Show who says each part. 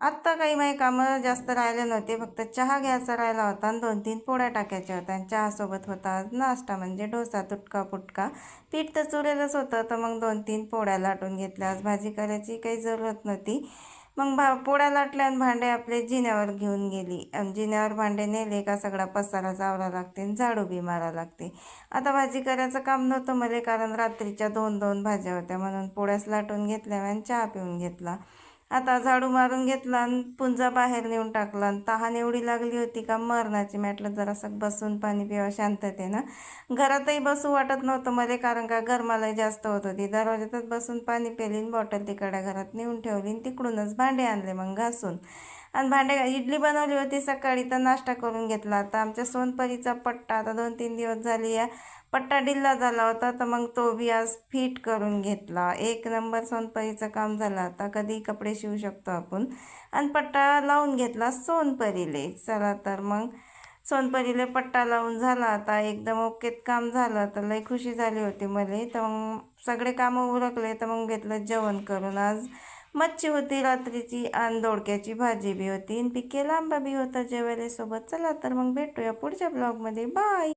Speaker 1: आत्ता काही माझे कामं जास्त राहिले नव्हते. फक्त चहा घ्यायचा राहिला होता आणि 2-3 पोळ्या टाकायच्या होत्या आणि चहासोबत होता आज नाश्ता म्हणजे डोसा, तुटका-फुटका. पीठ तर चुरेलच होतं, तर मग 2-3 पोळ्या लाटून घेतल्या. आज भाजी करायची काही जरूरत नव्हती. मग पोळ्या लाटल्या आणि भांडे आपले जिन्यावर घेऊन गेली आणि जिन्यावर भांडे नेले का सगळा पसारा चावरा लागते आणि झाडू बी मारा लागते. आता भाजी करायचं काम नव्हतं मला, कारण रात्रीच्या 2-2 भाज्या होत्या, म्हणून पोळ्याच लाटून घेतल्या आणि चहा पिऊन घेतला. आता झाडू मारून घेतला आणि पुंजा बाहेर नेऊन टाकला आणि तहान एवढी लागली होती का मरणाची. म्हटलं जरासं बसून पाणी पिवा शांततेनं. घरातही बसू वाटत नव्हतं मला, कारण का गरमाला जास्त होत होती. दरवाज्यातच बसून पाणी पेली, बॉटल तिकडे घरात नेऊन ठेवली आणि तिकडूनच भांडे आणले मग घासून. आणि इडली बनवली होती सकाळी, तर नाश्ता करून घेतला. आता आमच्या सोनपरीचा पट्टा आता 2-3 दिवस झाली या पट्टा ढिल्ला झाला होता, तर मग तो बी आज फिट करून घेतला. एक नंबर सोनपरीचं काम झालं. आता कधी कपडे शिवू शकतो आपण. आणि पट्टा लावून घेतला सोनपरीले. चला तर मग सोनपरीले पट्टा लावून झाला. आता एकदम ओकेत काम झालं, तर लई खुशी झाली होती मला. तर मग सगळे कामं उरकले, तर मग घेतलं जेवण करून. आज मच्छी होती रात्रीची आणि दोडक्याची भाजी बी होती आणि पिके लांबा बी होता जेवायला सोबत. चला तर मग भेटूया पुढच्या ब्लॉगमध्ये. बाय.